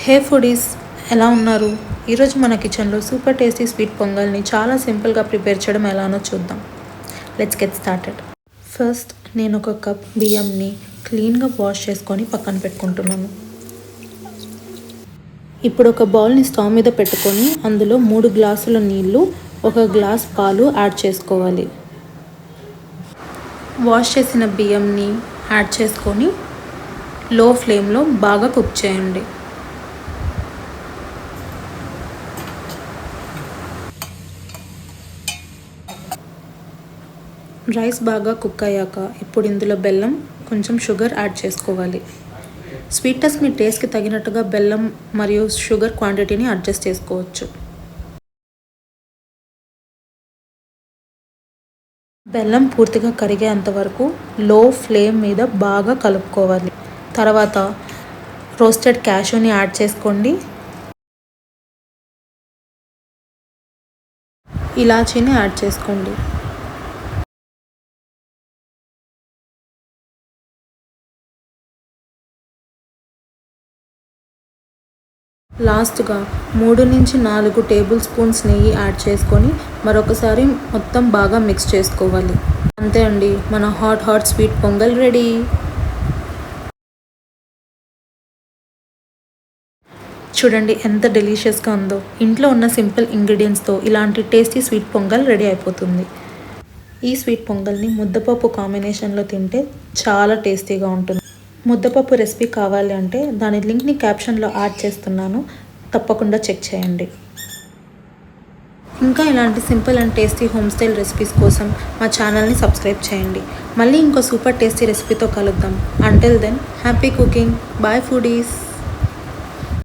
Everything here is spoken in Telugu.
హే ఫుడీస్, ఎలా ఉన్నారు? ఈరోజు మన కిచెన్లో సూపర్ టేస్టీ స్వీట్ పొంగల్ని చాలా సింపుల్గా ప్రిపేర్ చేయడం ఎలానో చూద్దాం. Let's get started. ఫస్ట్ నేను ఒక కప్ బియ్యంని క్లీన్గా వాష్ చేసుకొని పక్కన పెట్టుకుంటున్నాను. ఇప్పుడు ఒక బౌల్ని స్టవ్ మీద పెట్టుకొని అందులో 3 గ్లాసుల నీళ్ళు, 1 గ్లాస్ పాలు యాడ్ చేసుకోవాలి. వాష్ చేసిన బియ్యంని యాడ్ చేసుకొని లో ఫ్లేమ్లో బాగా కుక్ చేయండి. రైస్ బాగా కుక్ అయ్యాక ఇప్పుడు ఇందులో బెల్లం, కొంచెం షుగర్ యాడ్ చేసుకోవాలి. స్వీట్నెస్ మీ టేస్ట్కి తగినట్టుగా బెల్లం మరియు షుగర్ క్వాంటిటీని అడ్జస్ట్ చేసుకోవచ్చు. బెల్లం పూర్తిగా కరిగేంత వరకు లో ఫ్లేమ్ మీద బాగా కలుపుకోవాలి. తర్వాత రోస్టెడ్ క్యాషూని యాడ్ చేసుకోండి. ఇలాచీని యాడ్ చేసుకోండి. లాస్ట్గా 3 నుంచి 4 టేబుల్ స్పూన్స్ నెయ్యి యాడ్ చేసుకొని మరొకసారి మొత్తం బాగా మిక్స్ చేసుకోవాలి. అంతే అండి, మన హాట్ స్వీట్ పొంగల్ రెడీ. చూడండి ఎంత డెలీషియస్గా ఉందో. ఇంట్లో ఉన్న సింపుల్ ఇంగ్రీడియంట్స్తో ఇలాంటి టేస్టీ స్వీట్ పొంగల్ రెడీ అయిపోతుంది. ఈ స్వీట్ పొంగల్ని ముద్దపప్పు కాంబినేషన్లో తింటే చాలా టేస్టీగా ఉంటుంది. ముద్దపప్పు రెసిపీ కావాలి అంటే దాని లింక్ని క్యాప్షన్లో యాడ్ చేస్తున్నాను, తప్పకుండా చెక్ చేయండి. ఇంకా ఇలాంటి simple and tasty home style recipes కోసం మా ఛానల్ని సబ్స్క్రైబ్ చేయండి. మళ్ళీ ఇంకో సూపర్ టేస్టీ రెసిపీతో కలుద్దాం. Until then, happy cooking. Bye foodies.